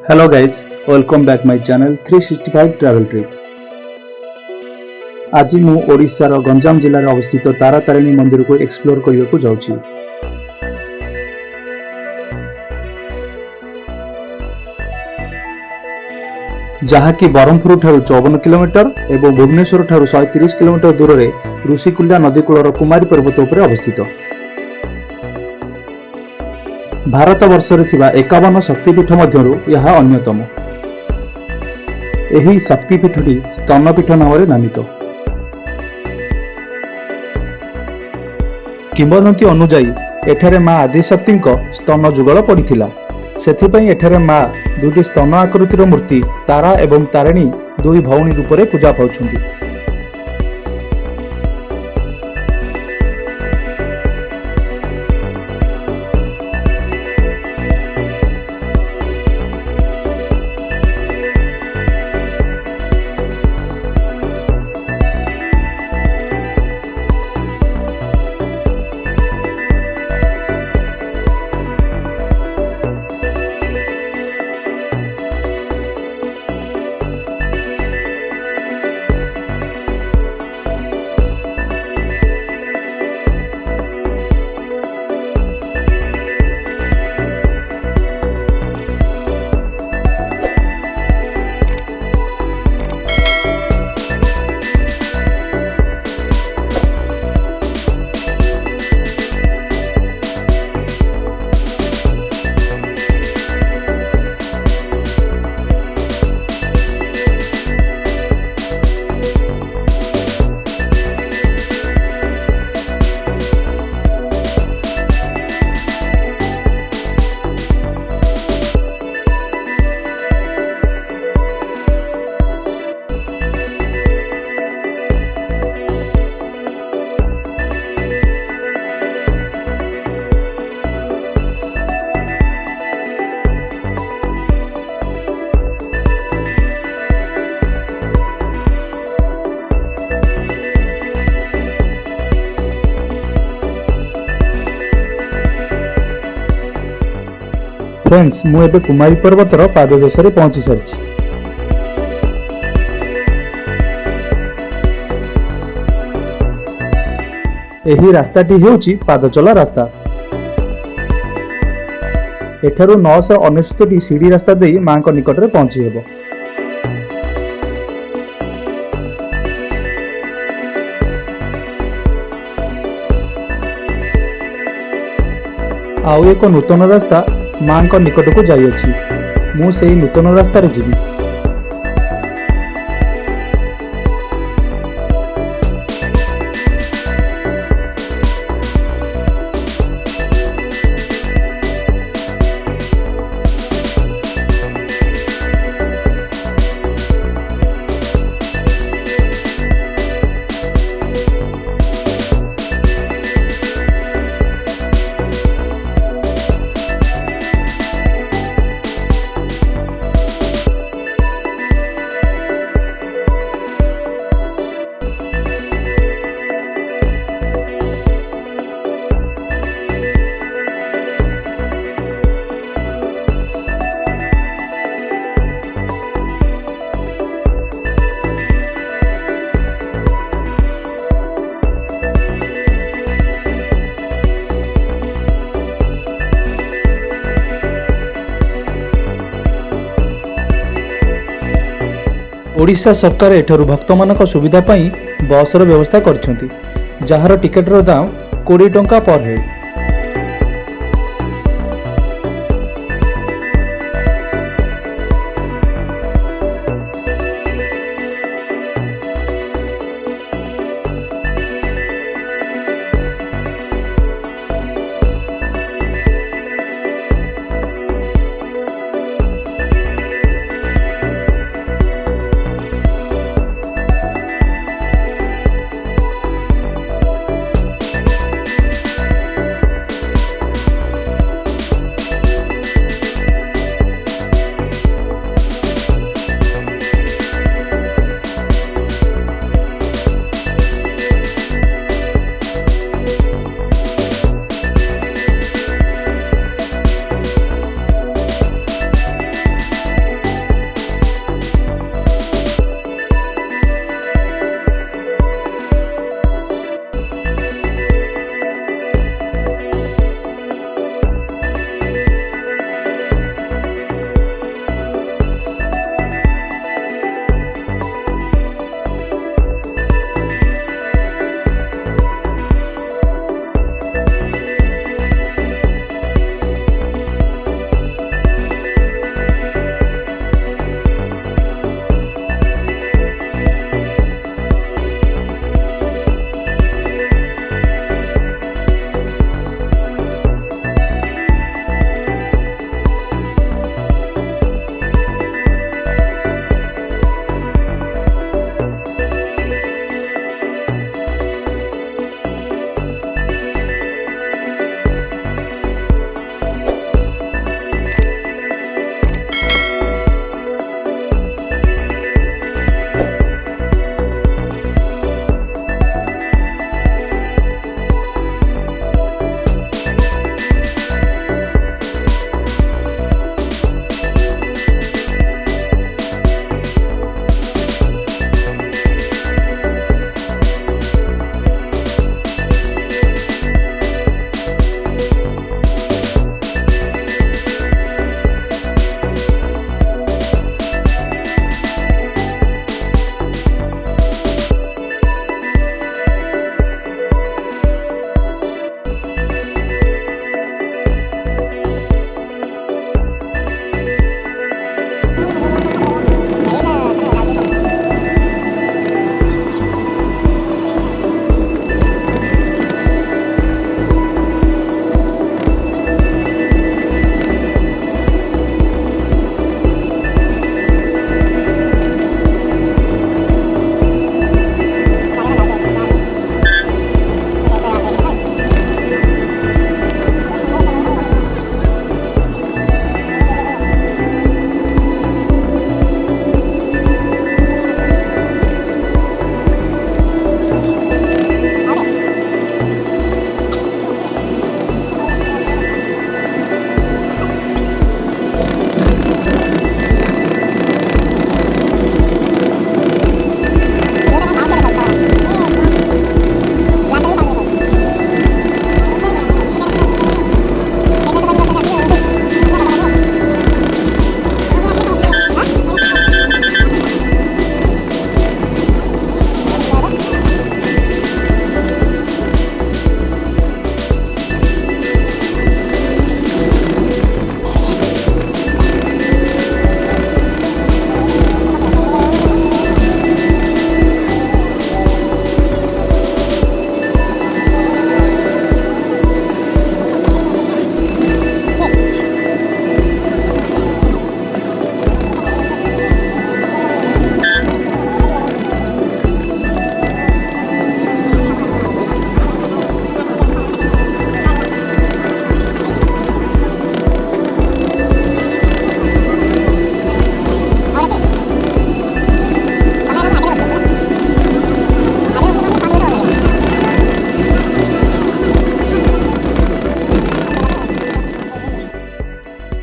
Hello guys, welcome back my channel 365 travel trip. आज मु ओडिशार गंजाम जिल्लार अवस्थित तारा तारिणी मंदिर को एक्सप्लोर करने को जाउछि। जहाँकि ब्रह्मपुर ठारू 54 किलोमीटर एवं भुवनेश्वर ठारू 130 किलोमीटर दूर रे ऋषिकुल्या नदी कूलर कुमारी पर्वत उपर अवस्थित। भारत वर्ष रे थिबा 51 शक्तिपीठ मध्यरु यह अन्यतम। एही शक्तिपीठटी स्तनपीठ नाम रे नामित। किंवदंती अनुजाई एठारे मां आदि शक्ति स्तन जुगल पड़िथिला। सेथिपई एठारे मां दुईटी स्तन आकृतिर मूर्ति तारा एवं तारिणी दुई भौणी रूप में पूजा पाउछंती। फ्रेंड्स मु एबे कुमारी पर्वतर पाददेश रे पहुंची सारिछि। एही रास्ताटी हेउछि पादचला रास्ता। एठारु 969 सीढ़ी रास्ता देई मां को निकट रे पहुंची हेबो। आउ एक नूतन रास्ता मां को निकट को जाई अछि। मु सेही नूतन रास्ता रे जीवी। ओडिशा सरकार एठारु भक्त मानक सुविधा पई बस रो व्यवस्था करछंती, जहार टिकेट रो दाम 20 टंका पर हेड।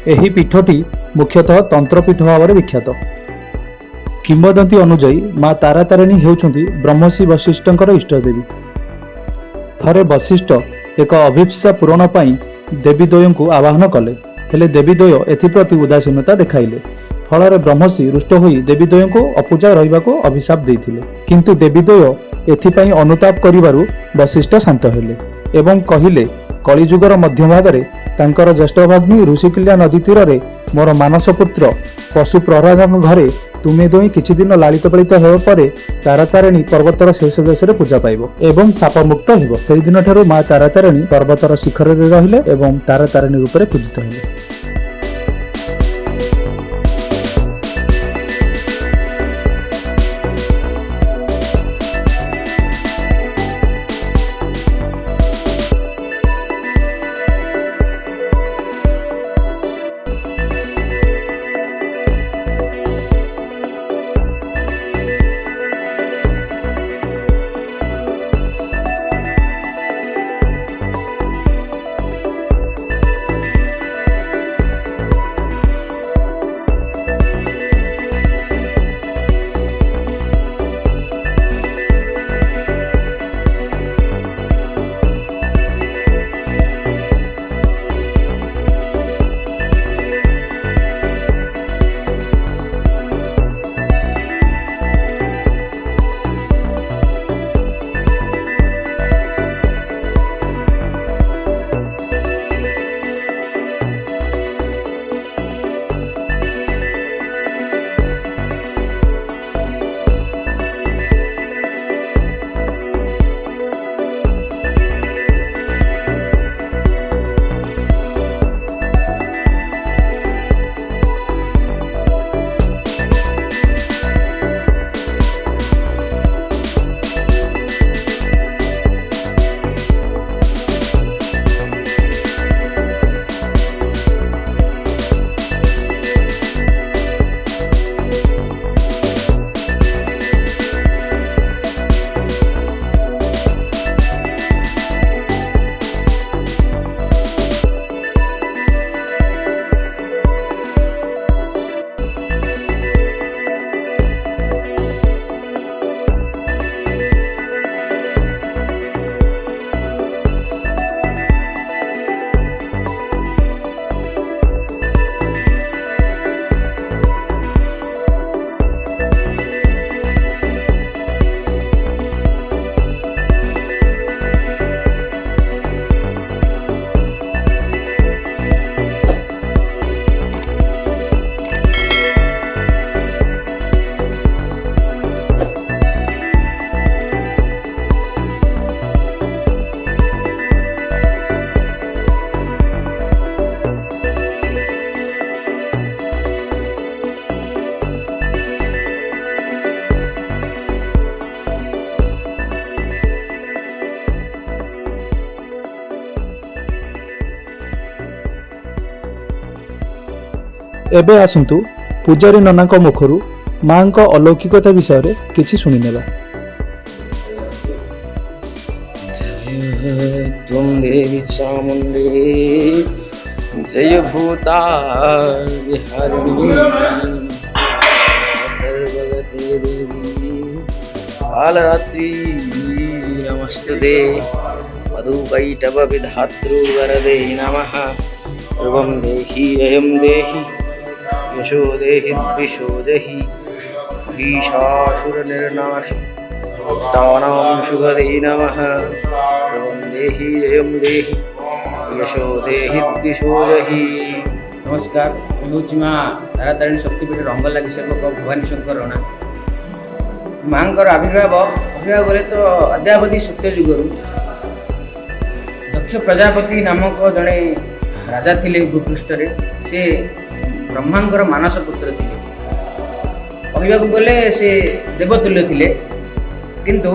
ଏହି ପୀଠଟି ମୁଖ୍ୟତଃ ତନ୍ତ୍ରପୀଠ ଭାବରେ ବିଖ୍ୟାତ। କିମ୍ବଦନ୍ତୀ ଅନୁଯାୟୀ ମା ତାରାତାରିଣୀ ହେଉଛନ୍ତି ବ୍ରହ୍ମର୍ଷି ବଶିଷ୍ଠଙ୍କର ଇଷ୍ଟଦେବୀ। ଥରେ ବଶିଷ୍ଠ ଏକ ଅଭିପ୍ସା ପୂରଣ ପାଇଁ ଦେବୀଦ୍ୱୟଙ୍କୁ ଆବାହନ କଲେ, ହେଲେ ଦେବୀଦ୍ୱୟ ଏଥିପ୍ରତି ଉଦାସୀନତା ଦେଖାଇଲେ। ଫଳରେ ବ୍ରହ୍ମର୍ଷି ରୁଷ୍ଟ ହୋଇ ଦେବୀଦ୍ୱୟଙ୍କୁ ଅପୂଜା ରହିବାକୁ ଅଭିଶାପ ଦେଇଥିଲେ। କିନ୍ତୁ ଦେବୀଦ୍ୱୟ ଏଥିପାଇଁ ଅନୁତାପ କରିବାରୁ ବଶିଷ୍ଠ ଶାନ୍ତ ହେଲେ ଏବଂ କହିଲେ, କଳିଯୁଗର ମଧ୍ୟଭାଗରେ ତାଙ୍କର ଜ୍ୟେଷ୍ଠ ଭଗ୍ନୀ ଋଷିକୁଲ୍ୟା ନଦୀ ତୀରରେ ମୋର ମାନସ ପୁତ୍ର ପଶୁ ପ୍ରହ୍ଲାଦଙ୍କ ଘରେ ତୁମେ ଦୁଇ କିଛି ଦିନ ଲାଳିତ ପାଳିତ ହେବା ପରେ ତାରାତାରିଣୀ ପର୍ବତର ଶେଷ ଦେଶରେ ପୂଜା ପାଇବ ଏବଂ ଶାପମୁକ୍ତ ହେବ। ସେହିଦିନ ଠାରୁ ମା ତାରାତାରିଣୀ ପର୍ବତର ଶିଖରରେ ରହିଲେ ଏବଂ ତାରାତାରିଣୀ ରୂପରେ ପୂଜିତ ହେଲେ। ଏବେ ଆସନ୍ତୁ ପୂଜାରୀ ନନାଙ୍କ ମୁଖରୁ ମାଙ୍କ ଅଲୌକିକତା ବିଷୟରେ କିଛି ଶୁଣିନେବା। त्वं देवी चामुण्डी जय भूता विहारिणी सर्वगते देवी कालरात्रि नमस्तुते मधुकैटभविधातृवरदे नमः। सर्वं देहि अयं देहि यशो देहि द्विषो देहि महिषासुरनिर्नाशि भक्तानां शुभदे नमः। सर्वं देहि जयं देहि यशो देहि द्विषो देहि। नमस्कार, ମୁଁ ହେଉଛି ମା ତାରା ତାରିଣୀ ଶକ୍ତିପୀଠ ରଙ୍ଗଲାଗି ସେବକ ଭବାନୀ ଶଙ୍କର ରଣା। ମାଙ୍କର ଆବିର୍ଭାବ କହିବାକୁ ଗଲେ ତ ଅଦ୍ୟାବଧି ସତ୍ୟ ଯୁଗରୁ ଦକ୍ଷ ପ୍ରଜାପତି ନାମକ ଜଣେ ରାଜା ଥିଲେ ଭୂପୃଷ୍ଠରେ। ସେ ବ୍ରହ୍ମାଙ୍କର ମାନସ ପୁତ୍ର ଥିଲେ। କହିବାକୁ ଗଲେ ସେ ଦେବତୁଲ୍ୟ ଥିଲେ, କିନ୍ତୁ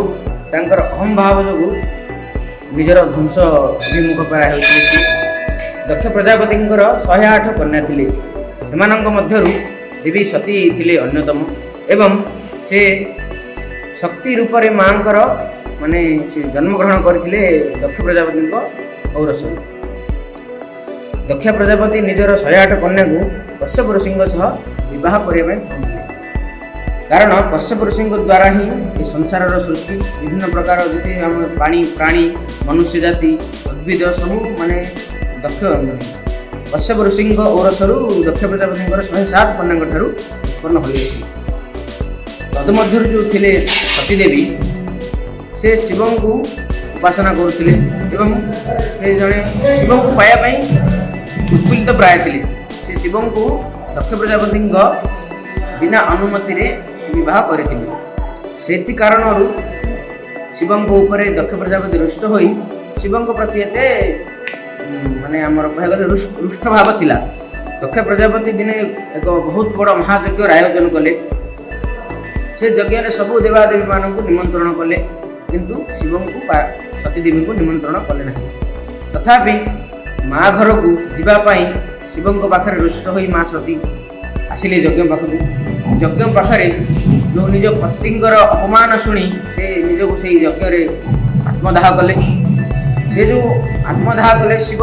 ତାଙ୍କର ଅହଂ ଭାବ ଯୋଗୁଁ ନିଜର ଧ୍ୱଂସ ଅଭିମୁଖ କରା ହେଉଥିଲେ। ଦକ୍ଷ ପ୍ରଜାପତିଙ୍କର 108 କନ୍ୟା ଥିଲେ। ସେମାନଙ୍କ ମଧ୍ୟରୁ ଦେବୀ ସତୀ ଥିଲେ ଅନ୍ୟତମ ଏବଂ ସେ ଶକ୍ତି ରୂପରେ ମାଙ୍କର ସେ ଜନ୍ମଗ୍ରହଣ କରିଥିଲେ ଦକ୍ଷ ପ୍ରଜାପତିଙ୍କ ଔରସରୁ। ଦକ୍ଷ ପ୍ରଜାପତି ନିଜର 108 କନ୍ୟାକୁ କଶ୍ୟପ ଋଷିଙ୍କ ସହ ବିବାହ କରିବା ପାଇଁ ଚାହୁଁଥିଲେ। କାରଣ କଶ୍ୟପ ଋଷିଙ୍କ ଦ୍ୱାରା ହିଁ ଏ ସଂସାରର ସୃଷ୍ଟି, ବିଭିନ୍ନ ପ୍ରକାର ଯେତେ ଆମ ପାଣି ପ୍ରାଣୀ ମନୁଷ୍ୟ ଜାତି ଉଦ୍ଭିଦ ସବୁ ମାନେ ଦକ୍ଷ କଶ୍ୟପ ଋଷିଙ୍କ ଔରସରୁ ଦକ୍ଷ ପ୍ରଜାପତିଙ୍କର 107 କନ୍ୟାଙ୍କ ଠାରୁ ଉତ୍ପନ୍ନ ହୋଇଅଛି। ତଦମଧ୍ୟରୁ ଯେଉଁ ଥିଲେ ସତୀ ଦେବୀ, ସେ ଶିବଙ୍କୁ ଉପାସନା କରୁଥିଲେ ଏବଂ ସେ ଜଣେ ଶିବଙ୍କୁ ପାଇବା ପାଇଁ ଉତ୍ଫୁଲ୍ଲିତ ପ୍ରାୟ ଥିଲେ। ସେ ଶିବଙ୍କୁ ଦକ୍ଷ ପ୍ରଜାପତିଙ୍କ ବିନା ଅନୁମତିରେ ବିବାହ କରିଥିଲେ। ସେଥି କାରଣରୁ ଶିବଙ୍କ ଉପରେ ଦକ୍ଷ ପ୍ରଜାପତି ରୁଷ୍ଟ ହୋଇ ଶିବଙ୍କ ପ୍ରତି ଏତେ ମାନେ ଆମର କହିବାକୁ ଗଲେ ରୁଷ୍ଟ ଭାବ ଥିଲା। ଦକ୍ଷ ପ୍ରଜାପତି ଦିନେ ଏକ ବହୁତ ବଡ଼ ମହାଯଜ୍ଞର ଆୟୋଜନ କଲେ। ସେ ଯଜ୍ଞରେ ସବୁ ଦେବାଦେବୀମାନଙ୍କୁ ନିମନ୍ତ୍ରଣ କଲେ, କିନ୍ତୁ ଶିବଙ୍କୁ ସତୀ ଦେବୀଙ୍କୁ ନିମନ୍ତ୍ରଣ କଲେ ନାହିଁ। ତଥାପି ମା ଘରକୁ ଯିବା ପାଇଁ ଶିବଙ୍କ ପାଖରେ ରୁଷ୍ଟ ହୋଇ ମା ସତୀ ଆସିଲେ ଯଜ୍ଞ ପାଖକୁ। ଯଜ୍ଞ ପାଖରେ ଯେଉଁ ନିଜ ପତିଙ୍କର ଅପମାନ ଶୁଣି ସେ ନିଜକୁ ସେଇ ଯଜ୍ଞରେ ଆତ୍ମଦାହ କଲେ। ସେ ଯେଉଁ ଆତ୍ମଦାହ କଲେ, ଶିବ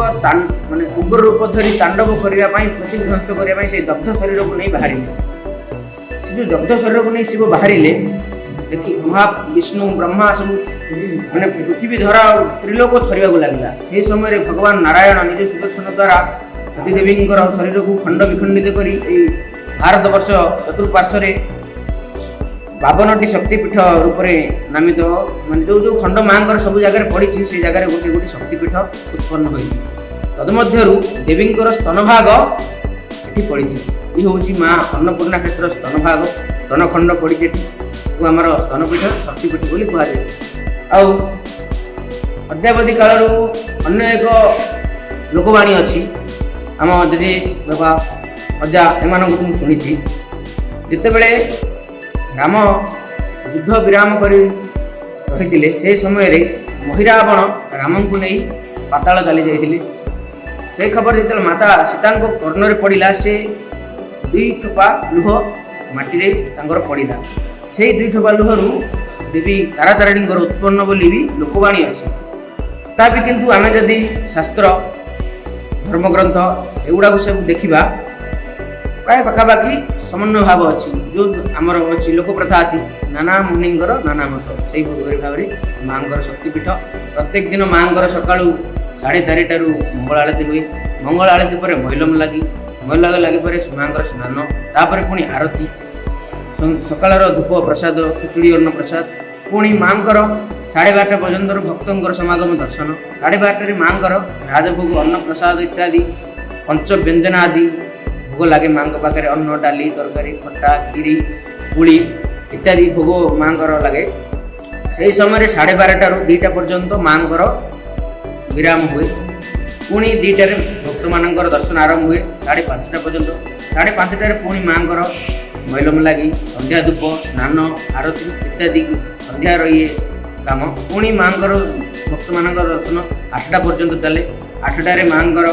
ମାନେ ଉଗ୍ର ରୂପ ଧରି ତାଣ୍ଡବ କରିବା ପାଇଁ, ପୃଥିବୀ ଧ୍ୱଂସ କରିବା ପାଇଁ ସେଇ ଦଗ୍ଧ ଶରୀରକୁ ନେଇ ବାହାରିଲେ। ସେ ଯେଉଁ ଦଗ୍ଧ ଶରୀରକୁ ନେଇ ଶିବ ବାହାରିଲେ, ଦେଖି ମହାବିଷ୍ଣୁ ବ୍ରହ୍ମା ସବୁ ମାନେ ପୃଥିବୀ ଧରା ତ୍ରିଲୋକ ଥରିବାକୁ ଲାଗିଲା। ସେହି ସମୟରେ ଭଗବାନ ନାରାୟଣ ନିଜ ସୁଦର୍ଶନ ଦ୍ୱାରା ସତୀ ଦେବୀଙ୍କର ଶରୀରକୁ ଖଣ୍ଡ ବିଖଣ୍ଡିତ କରି ଏହି ଭାରତବର୍ଷ ଚତୁଃପାର୍ଶ୍ୱରେ 52ଟି ଶକ୍ତିପୀଠ ରୂପରେ ନାମିତ, ମାନେ ଯେଉଁ ଖଣ୍ଡ ମାଙ୍କର ସବୁ ଜାଗାରେ ପଡ଼ିଛି, ସେହି ଜାଗାରେ ଗୋଟିଏ ଗୋଟିଏ ଶକ୍ତିପୀଠ ଉତ୍ପନ୍ନ ହୋଇଛି। ତନ୍ମଧ୍ୟରୁ ଦେବୀଙ୍କର ସ୍ତନଭାଗ ଏଠି ପଡ଼ିଛି। ଇଏ ହେଉଛି ମା ଅନ୍ନପୂର୍ଣ୍ଣା କ୍ଷେତ୍ର ସ୍ତନଭାଗ, ସ୍ତନଖଣ୍ଡ ପଡ଼ିଛି ଏଠି, ଆମର ସ୍ତନପୀଠ ଶକ୍ତିପୀଠ ବୋଲି କୁହାଯାଏ। ଆଉ ଅଦ୍ୟାବଧି କାଳରୁ ଅନ୍ୟ ଏକ ଲୋକବାଣୀ ଅଛି। ଆମ ଜେଜେ ବାବା ଅଜା ଏମାନଙ୍କୁ ମୁଁ ଶୁଣିଛି, ଯେତେବେଳେ ରାମ ଯୁଦ୍ଧ ବିରାମ କରି ରହିଥିଲେ, ସେ ସମୟରେ ମହିରାବଣ ରାମଙ୍କୁ ନେଇ ପାତାଳ ଚାଲି ଯାଇଥିଲେ। ସେ ଖବର ଯେତେବେଳେ ମାତା ସୀତାଙ୍କ କର୍ଣ୍ଣରେ ପଡ଼ିଲା, ସେ 2 ଠୋପା ଲୁହ ମାଟିରେ ତାଙ୍କର ପଡ଼ିଲା। ସେଇ 2 ଠୋପା ଲୁହରୁ ଦେବୀ ତାରାତାରିଣୀଙ୍କର ଉତ୍ପନ୍ନ ବୋଲି ବି ଲୋକବାଣୀ ଅଛି। ତଥାପି କିନ୍ତୁ ଆମେ ଯଦି ଶାସ୍ତ୍ର, ଧର୍ମଗ୍ରନ୍ଥ ଏଗୁଡ଼ାକୁ ସବୁ ଦେଖିବା, ପ୍ରାୟ ପାଖାପାଖି ସମନ୍ୱୟ ଭାବ ଅଛି। ଯେଉଁ ଆମର ଅଛି ଲୋକପ୍ରଥା ଅଛି, ନାନା ମୁନିଙ୍କର ନାନା ମତ, ସେହିପରି ଭାବରେ ମାଆଙ୍କର ଶକ୍ତିପୀଠ। ପ୍ରତ୍ୟେକ ଦିନ ମାଆଙ୍କର ସକାଳୁ 4:30ଟାରୁ ମଙ୍ଗଳ ଆଳତି ହୁଏ। ମଙ୍ଗଳ ଆଳତି ପରେ ମଇଲମ ଲାଗି ପରେ ମାଆଙ୍କର ସ୍ନାନ, ତାପରେ ପୁଣି ଆରତି, ସକାଳର ଧୂପ ପ୍ରସାଦ, ଖିଚୁଡ଼ି ଅନ୍ନ ପ୍ରସାଦ, ପୁଣି ମାଆଙ୍କର 12:30 ପର୍ଯ୍ୟନ୍ତର ଭକ୍ତଙ୍କର ସମାଗମ ଦର୍ଶନ। 12:30ରେ ମାଆଙ୍କର ରାଜଭୋଗ, ଅନ୍ନ ପ୍ରସାଦ ଇତ୍ୟାଦି ପଞ୍ଚବ୍ୟଞ୍ଜନ ଆଦି ଭୋଗ ଲାଗେ ମାଆଙ୍କ ପାଖରେ। ଅନ୍ନ, ଡାଲି, ତରକାରୀ, ଖଟା, କ୍ଷୀରି, ପୁଳି ଇତ୍ୟାଦି ଭୋଗ ମାଆଙ୍କର ଲାଗେ। ସେହି ସମୟରେ 12:30ରୁ 2ଟା ପର୍ଯ୍ୟନ୍ତ ମାଆଙ୍କର ବିରାମ ହୁଏ। ପୁଣି 2ଟାରେ ଭକ୍ତମାନଙ୍କର ଦର୍ଶନ ଆରମ୍ଭ ହୁଏ 5:30 ପର୍ଯ୍ୟନ୍ତ। 5:30ରେ ପୁଣି ମାଆଙ୍କର ମଇଲମ ଲାଗି, ସନ୍ଧ୍ୟା ଧୂପ, ସ୍ନାନ, ଆରତି ଇତ୍ୟାଦି ସନ୍ଧ୍ୟାର ଇଏ କାମ। ପୁଣି ମାଆଙ୍କର ଭକ୍ତମାନଙ୍କର ଦର୍ଶନ 8ଟା ପର୍ଯ୍ୟନ୍ତ ଚାଲେ। 8ଟାରେ ମାଆଙ୍କର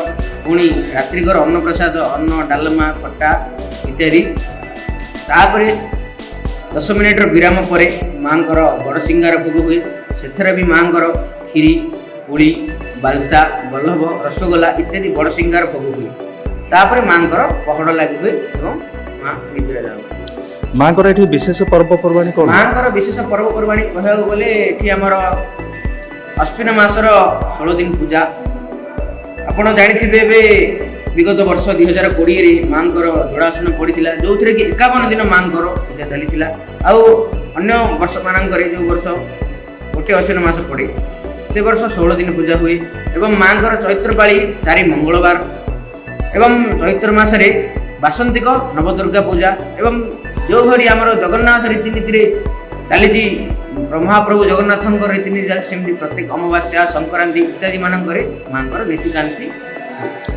ପୁଣି ରାତ୍ରିକର ଅନ୍ନପ୍ରସାଦ, ଅନ୍ନ, ଡାଲମା, ଖଟା ଇତ୍ୟାଦି। ତାପରେ 10 ମିନିଟ୍ର ବିରାମ ପରେ ମାଆଙ୍କର ବଡ଼ ସିଙ୍ଗାର ଭୋଗ ହୁଏ। ସେଥିରେ ବି ମାଆଙ୍କର କ୍ଷୀରି, ପୁଳି, ବାଲସା, ବଲ୍ଲଭ, ରସଗୋଲା ଇତ୍ୟାଦି ବଡ଼ ସିଙ୍ଗାର ଭୋଗ ହୁଏ। ତାପରେ ମାଆଙ୍କର ପହଡ଼ ଲାଗି ହୁଏ ଏବଂ ମା ନିଦ୍ରା ଯାଆନ୍ତି। ମାଆଙ୍କର ଏଠି ବିଶେଷ ପର୍ବପର୍ବାଣୀ କ'ଣ? ମାଆଙ୍କର ବିଶେଷ ପର୍ବପର୍ବାଣୀ କହିବାକୁ ଗଲେ ଏଠି ଆମର ଅଶ୍ୱିନ ମାସର 16 ଦିନ ପୂଜା। ଆପଣ ଜାଣିଥିବେ, ଏବେ ବିଗତ ବର୍ଷ 2020ରେ ମାଆଙ୍କର ଯୋଡ଼ାସନ ପଡ଼ିଥିଲା, ଯେଉଁଥିରେ କି 51 ଦିନ ମାଆଙ୍କର ପୂଜା ଚାଲିଥିଲା। ଆଉ ଅନ୍ୟ ବର୍ଷମାନଙ୍କରେ ଯେଉଁ ବର୍ଷ ଗୋଟିଏ ଅଶ୍ୱିନ ମାସ ପଡ଼େ, ସେ ବର୍ଷ 16 ଦିନ ପୂଜା ହୁଏ। ଏବଂ ମାଆଙ୍କର ଚୈତ୍ରପାଳି 4 ମଙ୍ଗଳବାର, ଏବଂ ଚୈତ୍ର ମାସରେ ବାସନ୍ତିକ ନବଦୁର୍ଗା ପୂଜା। ଏବଂ ଯେଉଁଭଳି ଆମର ଜଗନ୍ନାଥ ରୀତିନୀତିରେ ଚାଲିଛି, ମହାପ୍ରଭୁ ଜଗନ୍ନାଥଙ୍କର ରୀତିନୀତି ଚାଲିଛି, ସେମିତି ପ୍ରତ୍ୟେକ ଅମାବାସ୍ୟା, ସଂକ୍ରାନ୍ତି ଇତ୍ୟାଦି ମାନଙ୍କରେ ମାଆଙ୍କର ନୀତିକାନ୍ତି।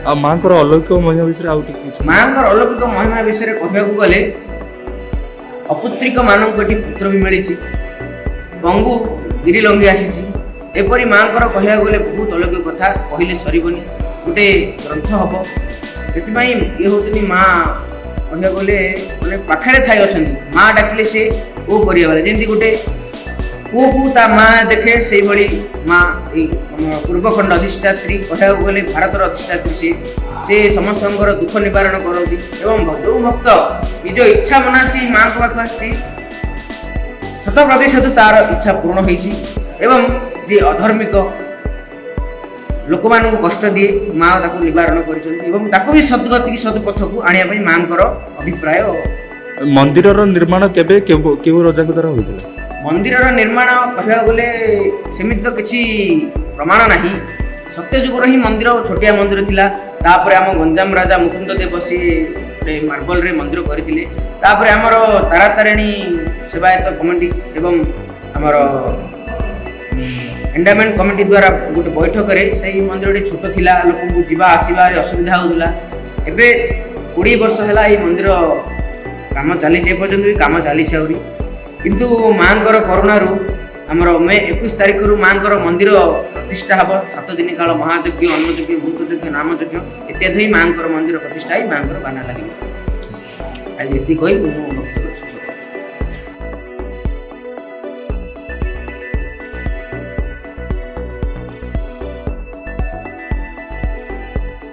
ଆଉ ମାଆଙ୍କର ଅଲୌକିକ ମହିମା ବିଷୟରେ ଆଉ ଟିକେ କିଛି? ମାଆଙ୍କର ଅଲୌକିକ ମହିମା ବିଷୟରେ କହିବାକୁ ଗଲେ, ଅପୁତ୍ରିକ ମାନଙ୍କୁ ଏଠି ପୁତ୍ର ବି ମିଳିଛି, ପଙ୍ଗୁ ଗିରି ଲଙ୍ଘି ଆସିଛି। ଏପରି ମାଆଙ୍କର କହିବାକୁ ଗଲେ ବହୁତ ଅଲୌକିକ କଥା, କହିଲେ ସରିବନି, ଗୋଟେ ଗ୍ରନ୍ଥ ହବ। ସେଥିପାଇଁ ଇଏ ହେଉଛନ୍ତି ମା' କହିବାକୁ ଗଲେ ମାନେ ପାଖରେ ଥାଇ ଅଛନ୍ତି। ମା' ଡାକିଲେ ସେ ପୁଅ କରିବା ବେଳେ ଯେମିତି ଗୋଟେ ପୁଅକୁ ତା ମା' ଦେଖେ, ସେଇଭଳି ମା' ଏଇ ପୂର୍ବଖଣ୍ଡ ଅଧିଷ୍ଠାତ୍ରୀ କହିବାକୁ ଗଲେ ଭାରତର ଅଧିଷ୍ଠାତ୍ରୀ ସେ ସମସ୍ତଙ୍କର ଦୁଃଖ ନିବାରଣ କରନ୍ତି ଏବଂ ଯେଉଁ ଭକ୍ତ ନିଜ ଇଚ୍ଛା ମନାସି ମାଆଙ୍କ ପାଖକୁ ଆସିଛି 100% ତାର ଇଚ୍ଛା ପୂରଣ ହୋଇଛି ଏବଂ ଯିଏ ଅଧର୍ମିକ ଲୋକମାନଙ୍କୁ କଷ୍ଟ ଦିଏ ମା ତାକୁ ନିବାରଣ କରିଛନ୍ତି ଏବଂ ତାକୁ ବି ସଦ୍ଗତିକି ସତ୍ପଥକୁ ଆଣିବା ପାଇଁ ମାଙ୍କର ଅଭିପ୍ରାୟ। ମନ୍ଦିରର ନିର୍ମାଣ କେବେ କେଉଁ ରାଜାଙ୍କ ଦ୍ୱାରା ହୋଇଥିଲା? ମନ୍ଦିରର ନିର୍ମାଣ କହିବାକୁ ଗଲେ ସେମିତି ତ କିଛି ପ୍ରମାଣ ନାହିଁ। ସତ୍ୟଯୁଗର ହିଁ ମନ୍ଦିର ଛୋଟିଆ ମନ୍ଦିର ଥିଲା। ତାପରେ ଆମ ଗଞ୍ଜାମ ରାଜା ମୁକୁନ୍ଦ ଦେବ ସିଏ ଗୋଟେ ମାର୍ବଲରେ ମନ୍ଦିର କରିଥିଲେ। ତାପରେ ଆମର ତାରାତାରିଣୀ ସେବାୟତ କମିଟି ଏବଂ ଆମର ଏଣ୍ଡାମେଣ୍ଟ କମିଟି ଦ୍ୱାରା ଗୋଟେ ବୈଠକରେ ସେହି ମନ୍ଦିରଟି ଛୋଟ ଥିଲା, ଲୋକଙ୍କୁ ଯିବା ଆସିବାରେ ଅସୁବିଧା ହେଉଥିଲା। ଏବେ 20 ବର୍ଷ ହେଲା ଏହି ମନ୍ଦିର କାମ ଚାଲିଛି, ଏପର୍ଯ୍ୟନ୍ତ ବି କାମ ଚାଲିଛି ଆହୁରି। କିନ୍ତୁ ମାଙ୍କର କରୁଣାରୁ ଆମର ମେ 21 ତାରିଖରୁ ମାଙ୍କର ମନ୍ଦିର ପ୍ରତିଷ୍ଠା ହେବ। 7 ଦିନ କାଳ ମହାଯଜ୍ଞ, ଅନ୍ନଯଜ୍ଞ, ଭୂତଯଜ୍ଞ, ନାମଯଜ୍ଞ ଇତ୍ୟାଦି ହୋଇ ମାଙ୍କର ମନ୍ଦିର ପ୍ରତିଷ୍ଠା ହୋଇ ମାଙ୍କର ବାନା ଲାଗିବ। ଆଜି ଏତିକି କହି ମୁଁ ବକ୍ତବ୍ୟ ଶେଷ କରୁଛି।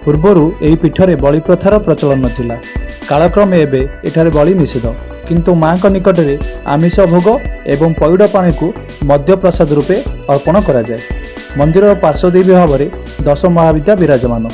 ପୂର୍ବରୁ ଏହି ପୀଠରେ ବଳି ପ୍ରଥାର ପ୍ରଚଳନ ଥିଲା। କାଳକ୍ରମେ ଏବେ ଏଠାରେ ବଳି ନିଷେଧ, କିନ୍ତୁ ମାଙ୍କ ନିକଟରେ ଆମିଷ ଭୋଗ ଏବଂ ପଇଡ଼ ପାଣିକୁ ମଦ୍ୟପ୍ରସାଦ ରୂପେ ଅର୍ପଣ କରାଯାଏ। ମନ୍ଦିରର ପାର୍ଶ୍ୱଦେବୀ ଭାବରେ 10 ମହାବିଦ୍ୟା ବିରାଜମାନ।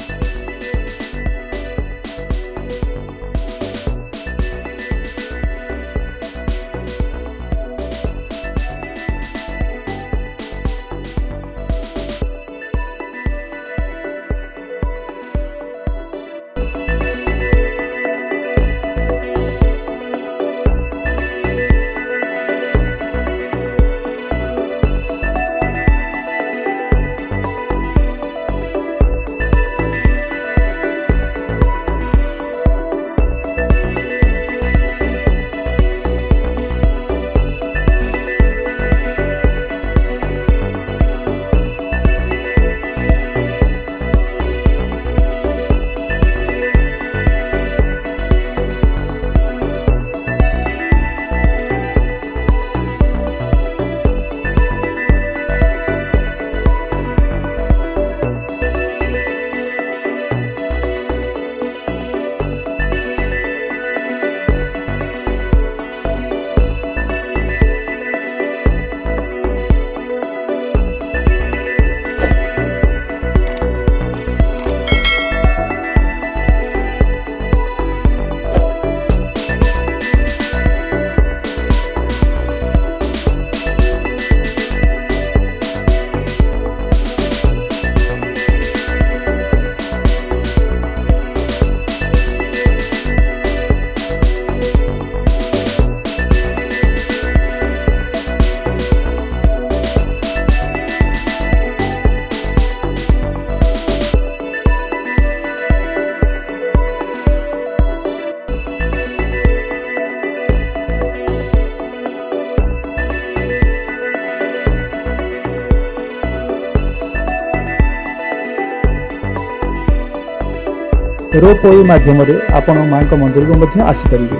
ରୋପୱେ ମାଧ୍ୟମରେ ଆପଣ ମାଙ୍କ ମନ୍ଦିରକୁ ମଧ୍ୟ ଆସିପାରିବେ,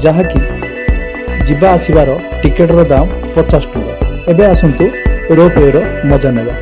ଯାହାକି ଯିବା ଆସିବାର ଟିକେଟର ଦାମ 50 ଟଙ୍କା। ଏବେ ଆସନ୍ତୁ ରୋପୱେର ମଜା ନେବା।